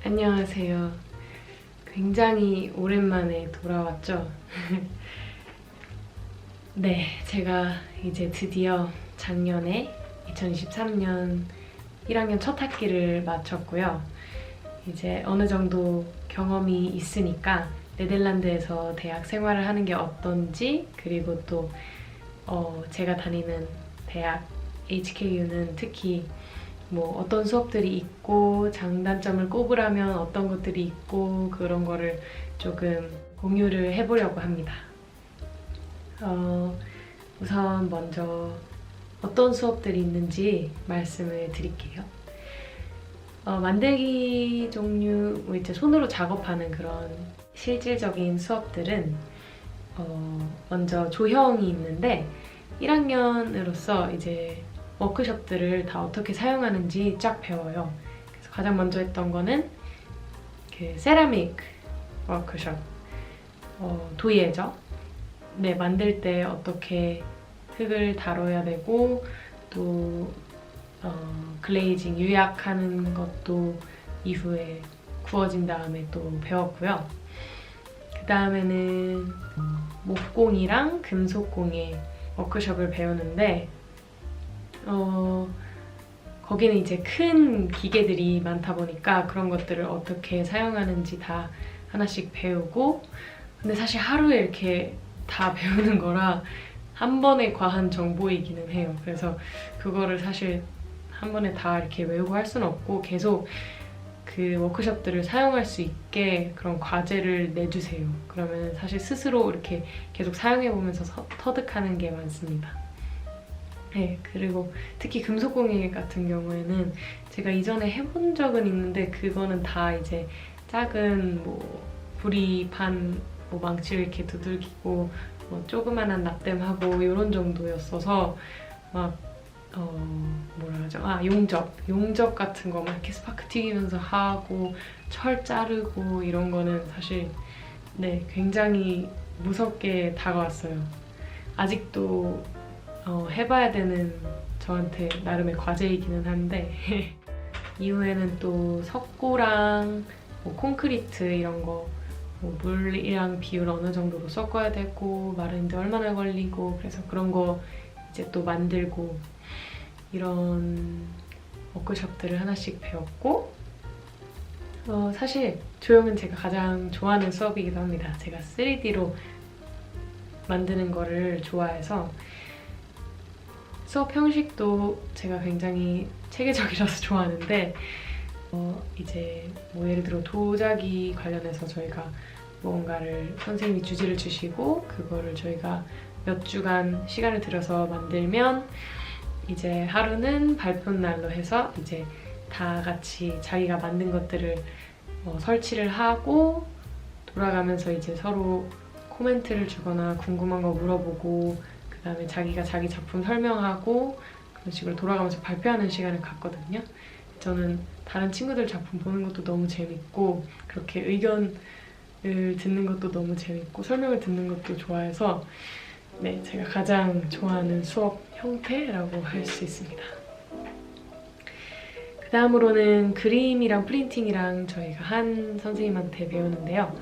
안녕하세요. 굉장히 오랜만에 돌아왔죠? 네, 제가 이제 드디어 작년에 2023년 1학년 첫 학기를 마쳤고요. 이제 어느 정도 경험이 있으니까 네덜란드에서 대학 생활을 하는 게 어떤지, 그리고 또 제가 다니는 대학 HKU는 특히 뭐 어떤 수업들이 있고 장단점을 꼽으라면 어떤 것들이 있고 그런 거를 조금 공유를 해보려고 합니다. 우선 먼저 어떤 수업들이 있는지 말씀을 드릴게요. 만들기 종류, 뭐 이제 손으로 작업하는 그런 실질적인 수업들은 먼저 조형이 있는데 1학년으로서 이제 워크숍들을 다 어떻게 사용하는지 쫙 배워요. 그래서 가장 먼저 했던 거는 그 세라믹 워크숍, 도예죠. 네, 만들 때 어떻게 흙을 다뤄야 되고 또 글레이징, 유약하는 것도 이후에 구워진 다음에 또 배웠고요. 그 다음에는 목공이랑 금속공예 워크숍을 배우는데 거기는 이제 큰 기계들이 많다 보니까 그런 것들을 어떻게 사용하는지 다 하나씩 배우고, 근데 사실 하루에 이렇게 다 배우는 거라 한 번에 과한 정보이기는 해요. 그래서 그거를 사실 한 번에 다 이렇게 외우고 할 수는 없고 계속 그 워크숍들을 사용할 수 있게 그런 과제를 내주세요. 그러면 사실 스스로 이렇게 계속 사용해보면서 터득하는 게 많습니다. 네, 그리고 특히 금속공예 같은 경우에는 제가 이전에 해본 적은 있는데 그거는 다 이제 작은 뭐 구리판 뭐 망치를 이렇게 두들기고 뭐 조그만한 납땜하고 이런 정도였어서 막 뭐라 하죠? 용접 같은 거 막 이렇게 스파크 튀기면서 하고 철 자르고 이런 거는 사실 네, 굉장히 무섭게 다가왔어요. 아직도 해봐야 되는 저한테 나름의 과제이기는 한데 이후에는 또 석고랑 뭐 콘크리트 이런 거 뭐 물이랑 비율 어느 정도로 섞어야 되고 마르는데 얼마나 걸리고, 그래서 그런 거 이제 또 만들고 이런 워크숍들을 하나씩 배웠고, 사실 조형은 제가 가장 좋아하는 수업이기도 합니다. 제가 3D로 만드는 거를 좋아해서 수업 형식도 제가 굉장히 체계적이라서 좋아하는데 이제 뭐 예를 들어 도자기 관련해서 저희가 뭔가를 선생님이 주제를 주시고 그거를 저희가 몇 주간 시간을 들여서 만들면 이제 하루는 발표 날로 해서 이제 다 같이 자기가 만든 것들을 설치를 하고 돌아가면서 이제 서로 코멘트를 주거나 궁금한 거 물어보고 그 다음에 자기가 자기 작품 설명하고 그런 식으로 돌아가면서 발표하는 시간을 갖거든요. 저는 다른 친구들 작품 보는 것도 너무 재밌고 그렇게 의견을 듣는 것도 너무 재밌고 설명을 듣는 것도 좋아해서 네, 제가 가장 좋아하는 수업 형태라고 할 수 있습니다. 그 다음으로는 그림이랑 프린팅이랑 저희가 한 선생님한테 배우는데요.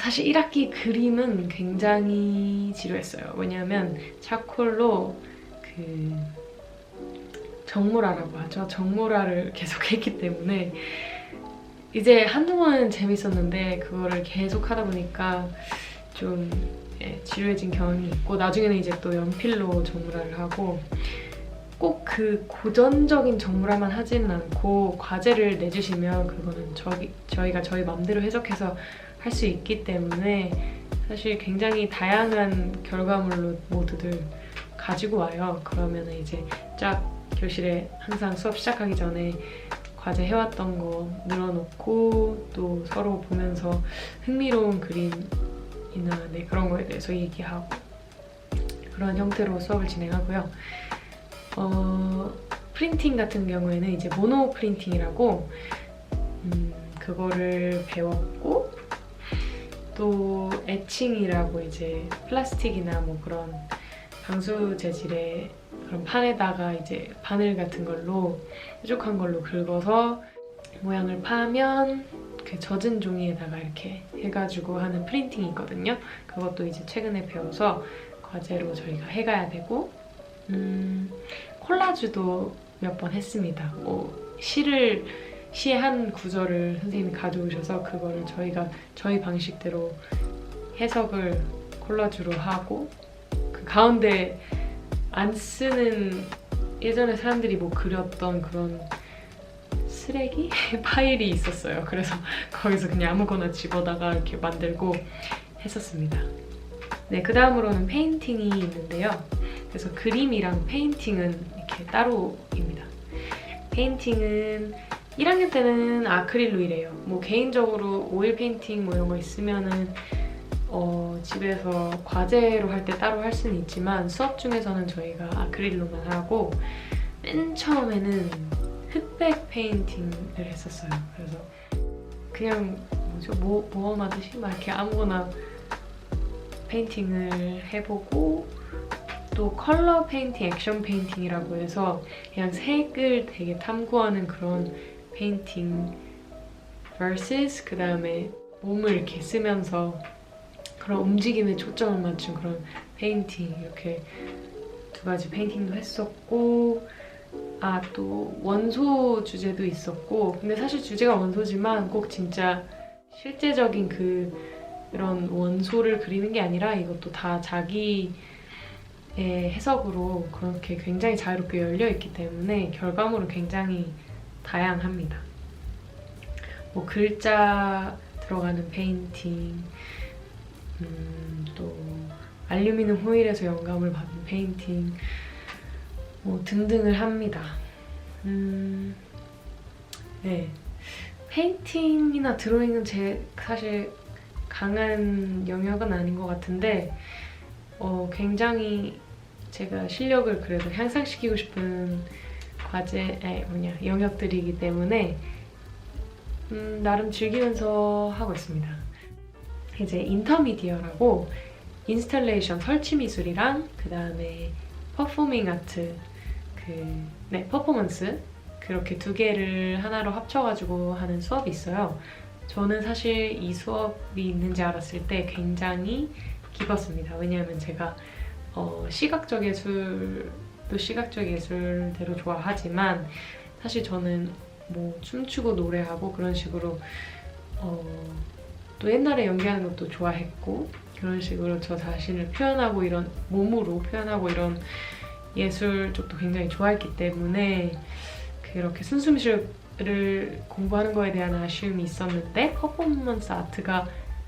사실 1학기 그림은 굉장히 지루했어요. 왜냐하면 차콜로 그 정모라라고 하죠. 정모라를 계속 했기 때문에 이제 한두 번은 재밌었는데 그거를 계속 하다 보니까 좀 지루해진 경험이 있고, 나중에는 이제 또 연필로 정모라를 하고 꼭 그 고전적인 정모라만 하지는 않고 과제를 내주시면 그거는 저희가 저희 마음대로 해석해서 할 수 있기 때문에 사실 굉장히 다양한 결과물로 모두들 가지고 와요. 그러면 이제 쫙 교실에 항상 수업 시작하기 전에 과제 해왔던 거 늘어놓고 또 서로 보면서 흥미로운 그림이나 그런 거에 대해서 얘기하고 그런 형태로 수업을 진행하고요. 프린팅 같은 경우에는 이제 모노 프린팅이라고 그거를 배웠고, 또 에칭이라고 이제 플라스틱이나 뭐 그런 방수 재질의 그런 판에다가 이제 바늘 같은 걸로 뾰족한 걸로 긁어서 모양을 파면 그 젖은 종이에다가 이렇게 해가지고 하는 프린팅이 있거든요. 그것도 이제 최근에 배워서 과제로 저희가 해가야 되고 콜라주도 몇 번 했습니다. 시의 한 구절을 선생님이 가져오셔서 그거를 저희가 저희 방식대로 해석을 콜라주로 하고 그 가운데 안 쓰는 예전에 사람들이 뭐 그렸던 그런 쓰레기 파일이 있었어요. 그래서 거기서 그냥 아무거나 집어다가 이렇게 만들고 했었습니다. 네, 그 다음으로는 페인팅이 있는데요. 그래서 그림이랑 페인팅은 이렇게 따로입니다. 페인팅은 1학년 때는 아크릴로 일해요. 뭐 개인적으로 오일 페인팅 뭐 이런 거 있으면은 집에서 과제로 할 때 따로 할 수는 있지만 수업 중에서는 저희가 아크릴로만 하고 맨 처음에는 흑백 페인팅을 했었어요. 그래서 그냥 모험하듯이 막 이렇게 아무거나 페인팅을 해보고 또 컬러 페인팅, 액션 페인팅이라고 해서 그냥 색을 되게 탐구하는 그런 페인팅 vs 그 다음에 몸을 이렇게 쓰면서 그런 움직임에 초점을 맞춘 그런 페인팅 이렇게 두 가지 페인팅도 했었고 또 원소 주제도 있었고 근데 사실 주제가 원소지만 꼭 진짜 실제적인 그런 원소를 그리는 게 아니라 이것도 다 자기의 해석으로 그렇게 굉장히 자유롭게 열려있기 때문에 결과물은 굉장히 다양합니다. 뭐 글자 들어가는 페인팅 또 알루미늄 호일에서 영감을 받은 페인팅 뭐 등등을 합니다. 네, 페인팅이나 드로잉은 제 사실 강한 영역은 아닌 것 같은데 굉장히 제가 실력을 그래도 향상시키고 싶은 영역들이기 때문에 나름 즐기면서 하고 있습니다. 이제 인터미디어라고 인스탈레이션 설치 미술이랑 그 다음에 퍼포밍 아트 퍼포먼스 그렇게 두 개를 하나로 합쳐가지고 하는 수업이 있어요. 저는 사실 이 수업이 있는지 알았을 때 굉장히 기뻤습니다. 왜냐하면 제가 시각적 예술도 시각적 예술대로 좋아하지만 사실 저는 뭐 춤추고 노래하고 그런 식으로 또 옛날에 연기하는 것도 좋아했고 그런 식으로 저 자신을 표현하고 이런 몸으로 표현하고 이런 예술 쪽도 굉장히 좋아했기 때문에 그렇게 순수미술을 공부하는 거에 대한 아쉬움이 있었는데 퍼포먼스 아트가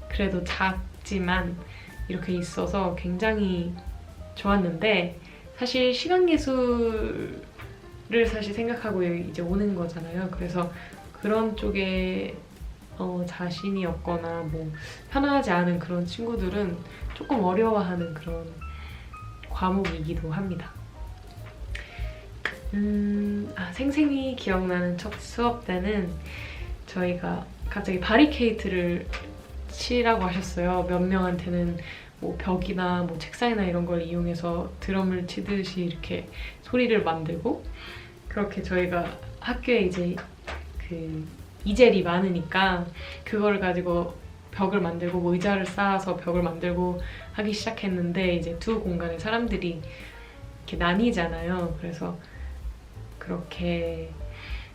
그래도 작지만 이렇게 있어서 굉장히 좋았는데 사실 시각예술을 사실 생각하고 이제 오는 거잖아요. 그래서 그런 쪽에 자신이 없거나 뭐 편하지 않은 그런 친구들은 조금 어려워하는 그런 과목이기도 합니다. 생생히 기억나는 첫 수업 때는 저희가 갑자기 바리케이트를 치라고 하셨어요. 몇 명한테는 뭐 벽이나 뭐 책상이나 이런 걸 이용해서 드럼을 치듯이 이렇게 소리를 만들고 그렇게 저희가 학교에 이제 이젤이 많으니까 그거를 가지고 벽을 만들고 뭐 의자를 쌓아서 벽을 만들고 하기 시작했는데 이제 두 공간의 사람들이 이렇게 나뉘잖아요. 그래서 그렇게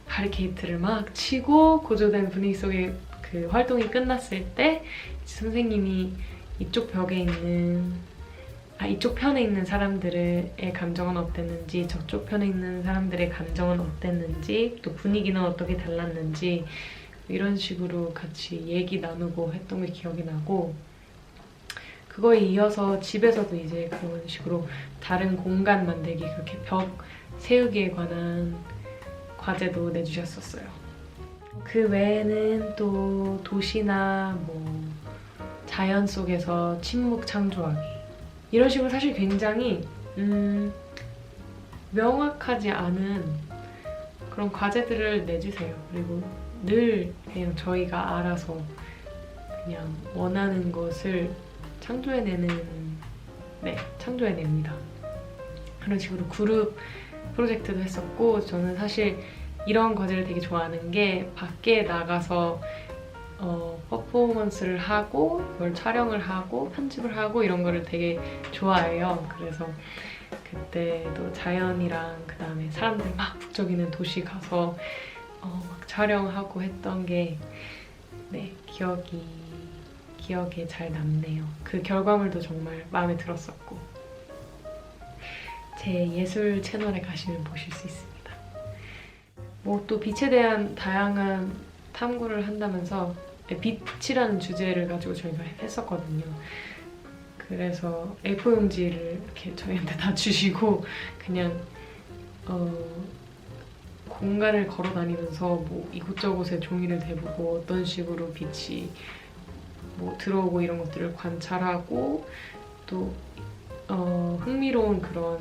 바리케이트를 막 치고 고조된 분위기 속에 그 활동이 끝났을 때 선생님이 이쪽 편에 있는 사람들의 감정은 어땠는지 저쪽 편에 있는 사람들의 감정은 어땠는지 또 분위기는 어떻게 달랐는지 이런 식으로 같이 얘기 나누고 했던 게 기억이 나고 그거에 이어서 집에서도 이제 그런 식으로 다른 공간 만들기 그렇게 벽 세우기에 관한 과제도 내주셨었어요. 그 외에는 또 도시나 뭐 자연 속에서 침묵 창조하기 이런 식으로 사실 굉장히 명확하지 않은 그런 과제들을 내주세요. 그리고 늘 그냥 저희가 알아서 그냥 원하는 것을 창조해냅니다. 그런 식으로 그룹 프로젝트도 했었고 저는 사실 이런 과제를 되게 좋아하는 게 밖에 나가서 퍼포먼스를 하고 그걸 촬영을 하고 편집을 하고 이런 거를 되게 좋아해요. 그래서 그때도 자연이랑 그 다음에 사람들 막 북적이는 도시 가서 막 촬영하고 했던 게 네, 기억에 잘 남네요. 그 결과물도 정말 마음에 들었었고 제 예술 채널에 가시면 보실 수 있습니다. 뭐 또 빛에 대한 다양한 탐구를 한다면서 빛이라는 주제를 가지고 저희가 했었거든요. 그래서 A4 용지를 이렇게 저희한테 다 주시고 그냥 공간을 걸어 다니면서 뭐 이곳저곳에 종이를 대보고 어떤 식으로 빛이 뭐 들어오고 이런 것들을 관찰하고 또 흥미로운 그런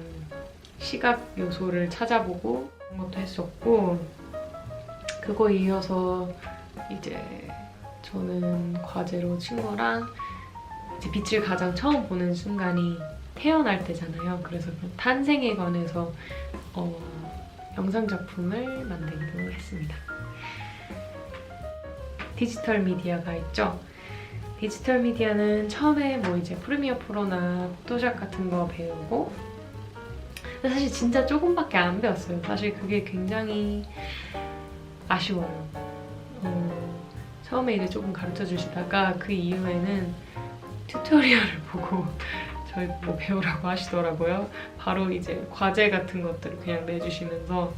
시각 요소를 찾아보고 그런 것도 했었고 그거 이어서 이제 저는 과제로 친구랑 이제 빛을 가장 처음 보는 순간이 태어날 때잖아요. 그래서 그 탄생에 관해서 영상 작품을 만들기도 했습니다. 디지털 미디어가 있죠. 디지털 미디어는 처음에 뭐 이제 프리미어 프로나 포토샵 같은 거 배우고 근데 사실 진짜 조금밖에 안 배웠어요. 사실 그게 굉장히 아쉬워요. 처음에 이제 조금 가르쳐 주시다가 그 이후에는 튜토리얼을 보고 저희 뭐 배우라고 하시더라고요. 바로 이제 과제 같은 것들을 그냥 내주시면서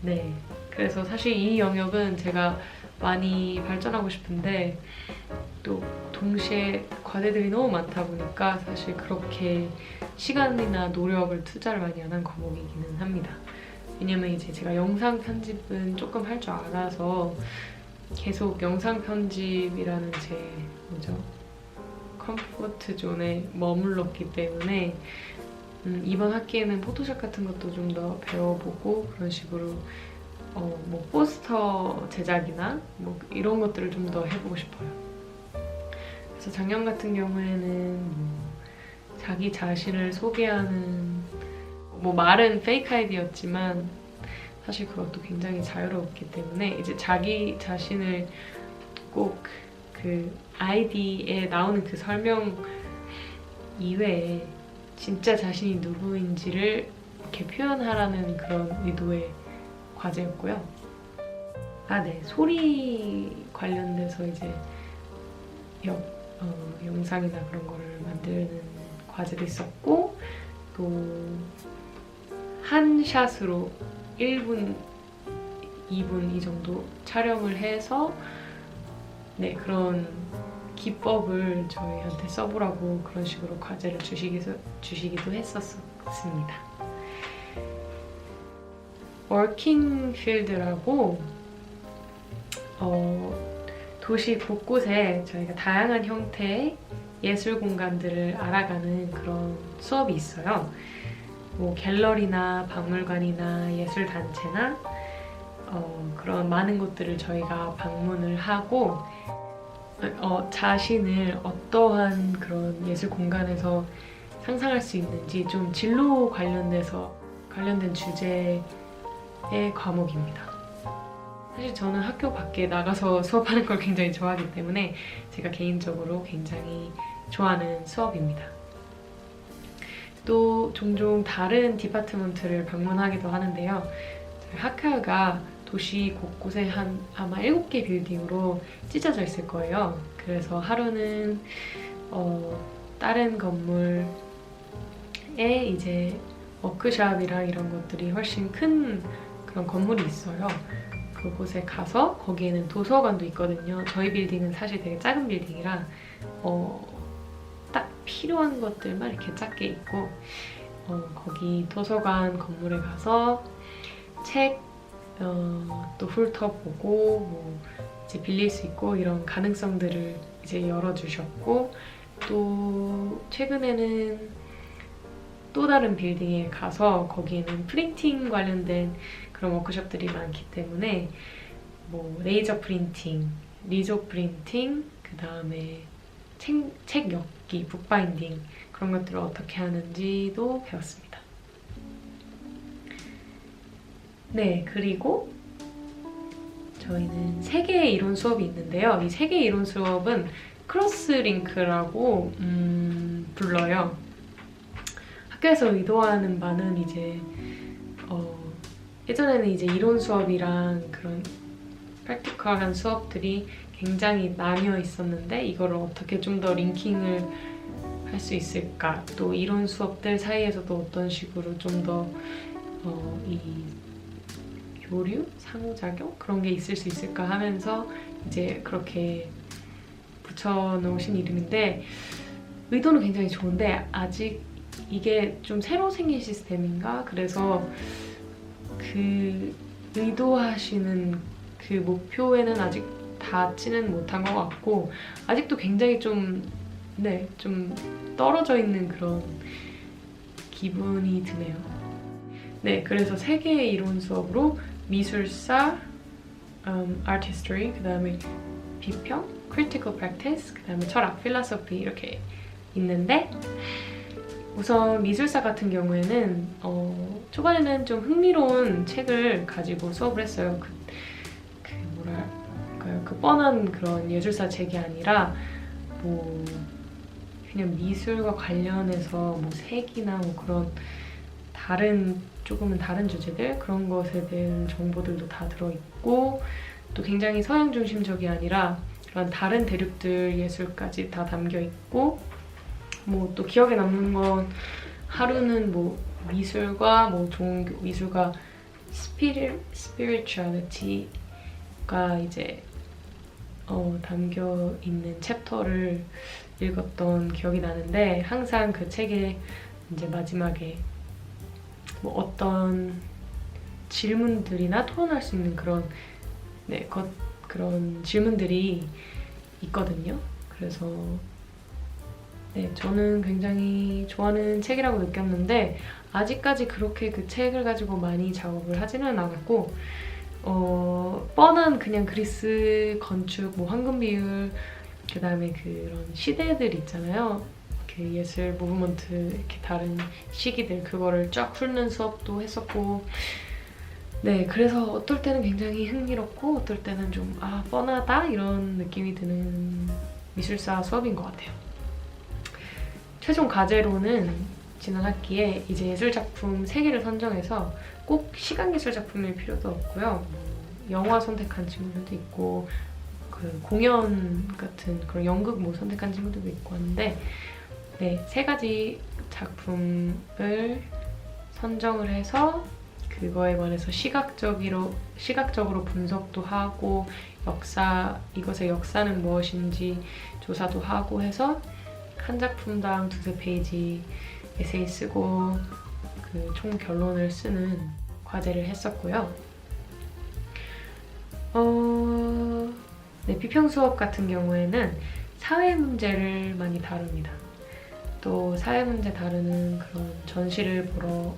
네. 그래서 사실 이 영역은 제가 많이 발전하고 싶은데 또 동시에 과제들이 너무 많다 보니까 사실 그렇게 시간이나 노력을 투자를 많이 안 한 과목이기는 합니다. 왜냐면 이제 제가 영상 편집은 조금 할 줄 알아서 계속 영상 편집이라는 제 컴포트 존에 머물렀기 때문에 이번 학기에는 포토샵 같은 것도 좀 더 배워보고 그런 식으로 뭐 포스터 제작이나 뭐 이런 것들을 좀 더 해보고 싶어요. 그래서 작년 같은 경우에는 뭐 자기 자신을 소개하는 뭐 말은 페이크 아이디였지만 사실 그것도 굉장히 자유롭기 때문에 이제 자기 자신을 꼭 그 아이디에 나오는 그 설명 이외에 진짜 자신이 누구인지를 이렇게 표현하라는 그런 의도의 과제였고요. 아, 네. 소리 관련돼서 이제 영상이나 그런 거를 만드는 과제도 있었고 또 한 샷으로 1분, 2분 이 정도 촬영을 해서 네, 그런 기법을 저희한테 써보라고 그런 식으로 과제를 주시기도 했었습니다. 워킹 필드라고 도시 곳곳에 저희가 다양한 형태의 예술 공간들을 알아가는 그런 수업이 있어요. 뭐 갤러리나 박물관이나 예술단체나 그런 많은 곳들을 저희가 방문을 하고 자신을 어떠한 그런 예술 공간에서 상상할 수 있는지 좀 진로 관련된 주제의 과목입니다. 사실 저는 학교 밖에 나가서 수업하는 걸 굉장히 좋아하기 때문에 제가 개인적으로 굉장히 좋아하는 수업입니다. 또 종종 다른 디파트먼트를 방문하기도 하는데요. 저희 학교가 도시 곳곳에 아마 7개 빌딩으로 찢어져 있을 거예요. 그래서 하루는 다른 건물에 이제 워크숍이랑 이런 것들이 훨씬 큰 그런 건물이 있어요. 그곳에 가서 거기에는 도서관도 있거든요. 저희 빌딩은 사실 되게 작은 빌딩이라 딱 필요한 것들만 이렇게 작게 있고 거기 도서관 건물에 가서 책 또 훑어보고 뭐 이제 빌릴 수 있고 이런 가능성들을 이제 열어주셨고 또 최근에는 또 다른 빌딩에 가서 거기에는 프린팅 관련된 그런 워크숍들이 많기 때문에 뭐 레이저 프린팅, 리조 프린팅, 그 다음에 책 엮기, 북바인딩 그런 것들을 어떻게 하는지도 배웠습니다. 네, 그리고 저희는 3개의 이론 수업이 있는데요. 이 3개의 이론 수업은 크로스링크라고 불러요. 학교에서 의도하는 바는 이제 예전에는 이제 이론 수업이랑 그런 프랙티컬한 수업들이 굉장히 나뉘어 있었는데 이거를 어떻게 좀 더 링킹을 할 수 있을까, 또 이론 수업들 사이에서도 어떤 식으로 좀 더 이 교류? 상호작용? 그런 게 있을 수 있을까 하면서 이제 그렇게 붙여놓으신 이름인데 의도는 굉장히 좋은데 아직 이게 좀 새로 생긴 시스템인가? 그래서 그 의도하시는 그 목표에는 아직 닿지는 못한 것 같고 아직도 굉장히 좀 떨어져 있는 그런 기분이 드네요. 네, 그래서 3개의 이론 수업으로 미술사, art history, 그 다음에 비평, critical practice, 그 다음에 철학, philosophy 이렇게 있는데 우선 미술사 같은 경우에는 초반에는 좀 흥미로운 책을 가지고 수업을 했어요. 그 뻔한 그런 예술사 책이 아니라 뭐 그냥 미술과 관련해서 뭐 색이나 뭐 그런 조금은 다른 주제들 그런 것에 대한 정보들도 다 들어있고 또 굉장히 서양 중심적이 아니라 그런 다른 대륙들 예술까지 다 담겨있고 뭐 또 기억에 남는 건 하루는 뭐 미술과 뭐 종교, 미술과 spirituality가 이제 담겨 있는 챕터를 읽었던 기억이 나는데 항상 그 책의 이제 마지막에 뭐 어떤 질문들이나 토론할 수 있는 그런 그런 질문들이 있거든요. 그래서 저는 굉장히 좋아하는 책이라고 느꼈는데 아직까지 그렇게 그 책을 가지고 많이 작업을 하지는 않았고 뻔한 그냥 그리스 건축, 뭐 황금 비율, 그 다음에 그런 시대들 있잖아요. 그 예술 무브먼트 이렇게 다른 시기들 그거를 쫙 훑는 수업도 했었고 그래서 어떨 때는 굉장히 흥미롭고 어떨 때는 좀 뻔하다 이런 느낌이 드는 미술사 수업인 것 같아요. 최종 과제로는 지난 학기에 이제 예술작품 3개를 선정해서 꼭 시각예술작품일 필요도 없고요. 영화 선택한 친구들도 있고 그 공연 같은 그런 연극 뭐 선택한 친구들도 있고 하는데 3가지 작품을 선정을 해서 그거에 관해서 시각적으로 분석도 하고 이것의 역사는 무엇인지 조사도 하고 해서 한 작품당 2-3페이지 에세이 쓰고 그 총 결론을 쓰는 과제를 했었고요. 비평 수업 같은 경우에는 사회 문제를 많이 다룹니다. 또 사회 문제 다루는 그런 전시를 보러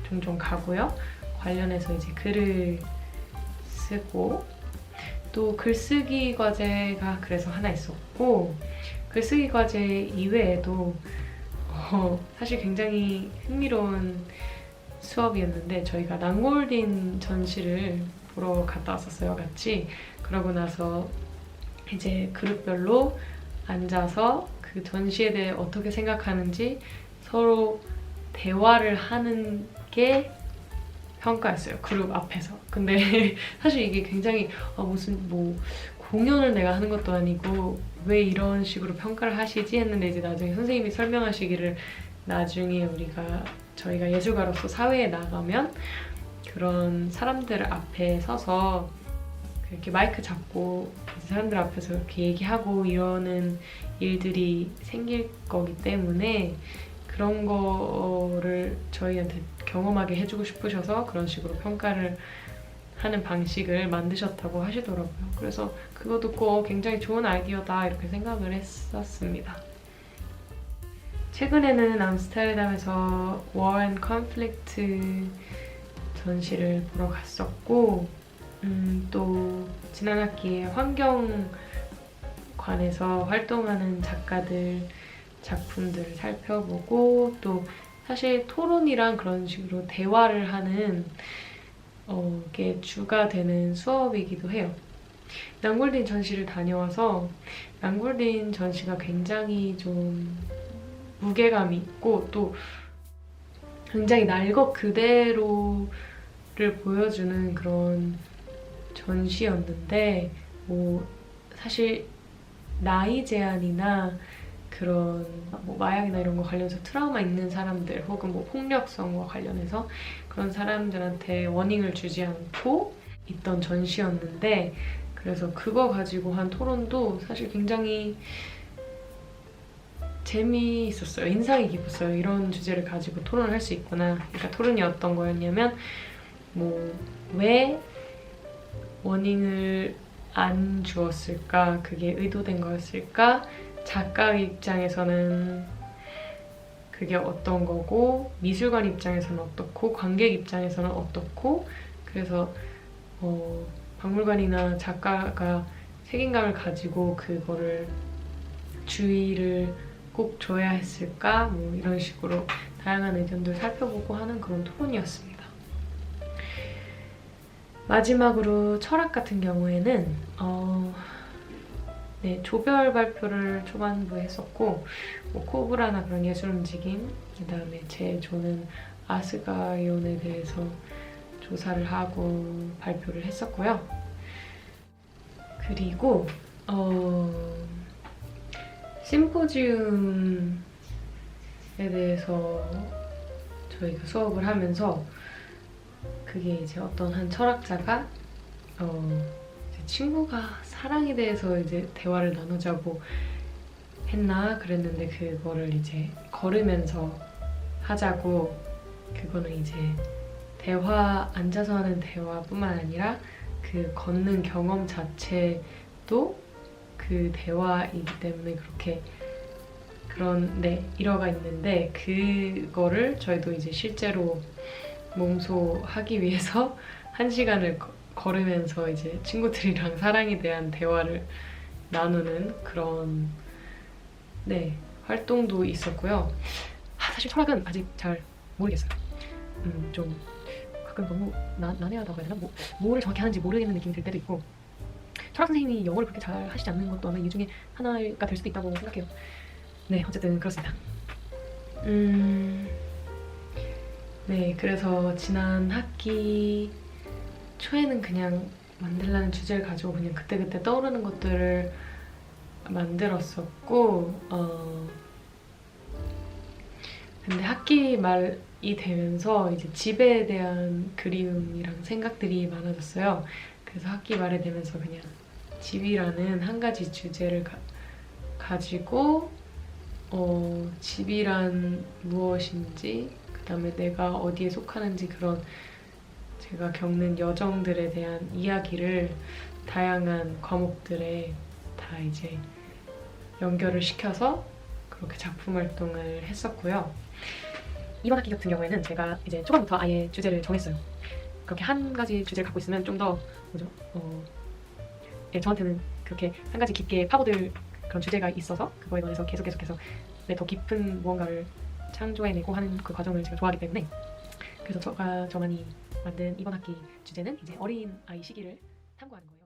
종종 가고요. 관련해서 이제 글을 쓰고 또 글쓰기 과제가 그래서 하나 있었고 글쓰기 과제 이외에도 사실 굉장히 흥미로운 수업이었는데 저희가 낭골딘 전시를 보러 갔다 왔었어요, 같이. 그러고 나서 이제 그룹별로 앉아서 그 전시에 대해 어떻게 생각하는지 서로 대화를 하는 게 평가였어요, 그룹 앞에서. 근데 사실 이게 굉장히 무슨 뭐 공연을 내가 하는 것도 아니고 왜 이런 식으로 평가를 하시지 했는데 이제 나중에 선생님이 설명하시기를 나중에 저희가 예술가로서 사회에 나가면 그런 사람들 앞에 서서 이렇게 마이크 잡고 사람들 앞에서 이렇게 얘기하고 이러는 일들이 생길 거기 때문에 그런 거를 저희한테 경험하게 해주고 싶으셔서 그런 식으로 평가를 하는 방식을 만드셨다고 하시더라고요. 그래서 그거 듣고 굉장히 좋은 아이디어다 이렇게 생각을 했었습니다. 최근에는 암스테르담에서 War and Conflict 전시를 보러 갔었고 또 지난 학기에 환경관에서 활동하는 작가들 작품들을 살펴보고 또 사실 토론이랑 그런 식으로 대화를 하는 게 주가 되는 수업이기도 해요. 낭골딘 전시를 다녀와서 낭골딘 전시가 굉장히 좀 무게감이 있고 또 굉장히 날 것 그대로를 보여주는 그런 전시였는데 뭐 사실 나이 제한이나 그런 뭐 마약이나 이런 거 관련해서 트라우마 있는 사람들 혹은 뭐 폭력성과 관련해서 그런 사람들한테 워닝을 주지 않고 있던 전시였는데 그래서 그거 가지고 한 토론도 사실 굉장히 재미있었어요. 인상이 깊었어요. 이런 주제를 가지고 토론을 할 수 있구나. 그러니까 토론이 어떤 거였냐면 뭐 왜 워닝을 안 주었을까? 그게 의도된 거였을까? 작가 입장에서는 그게 어떤 거고 미술관 입장에서는 어떻고 관객 입장에서는 어떻고 그래서 박물관이나 작가가 책임감을 가지고 그거를 주의를 꼭 줘야 했을까? 뭐 이런 식으로 다양한 의견들 살펴보고 하는 그런 토론이었습니다. 마지막으로 철학 같은 경우에는 네, 조별 발표를 초반부에 했었고 뭐 코브라나 그런 예술 움직임 그다음에 제 조는 아스가이온에 대해서 조사를 하고 발표를 했었고요. 그리고 심포지움에 대해서 저희가 수업을 하면서 그게 이제 어떤 한 철학자가 제 친구가 사랑에 대해서 이제 대화를 나누자고 했나 그랬는데 그거를 이제 걸으면서 하자고 그거는 이제 대화 앉아서 하는 대화뿐만 아니라 그 걷는 경험 자체도 그 대화이기 때문에 그렇게 그런 일화가 있는데 그거를 저희도 이제 실제로 몸소하기 위해서 1시간을 걸으면서 이제 친구들이랑 사랑에 대한 대화를 나누는 그런 활동도 있었고요. 사실 철학은 아직 잘 모르겠어요. 좀 가끔 너무 난해하다고 해야 되나? 뭐를 정확히 하는지 모르겠는 느낌이 들 때도 있고 철학 선생님이 영어를 그렇게 잘 하시지 않는 것도 아마 이 중에 하나가 될 수도 있다고 생각해요. 네, 어쨌든 그렇습니다. 네, 그래서 지난 학기 초에는 그냥 만들라는 주제를 가지고 그냥 그때그때 떠오르는 것들을 만들었었고 근데 학기 말이 되면서 이제 집에 대한 그리움이랑 생각들이 많아졌어요. 그래서 학기 말에 되면서 그냥 집이라는 한 가지 주제를 가지고 집이란 무엇인지 그다음에 내가 어디에 속하는지 그런 제가 겪는 여정들에 대한 이야기를 다양한 과목들에 다 이제 연결을 시켜서 그렇게 작품 활동을 했었고요. 이번 학기 같은 경우에는 제가 이제 초반부터 아예 주제를 정했어요. 그렇게 한 가지 주제를 갖고 있으면 좀 더 저한테는 그렇게 한 가지 깊게 파고들 그런 주제가 있어서 그거에 관해서 계속해서 더 깊은 무언가를 창조해내고 하는 그 과정을 제가 좋아하기 때문에 그래서 저만이 만든 이번 학기 주제는 이제 어린 아이 시기를 탐구하는 거예요.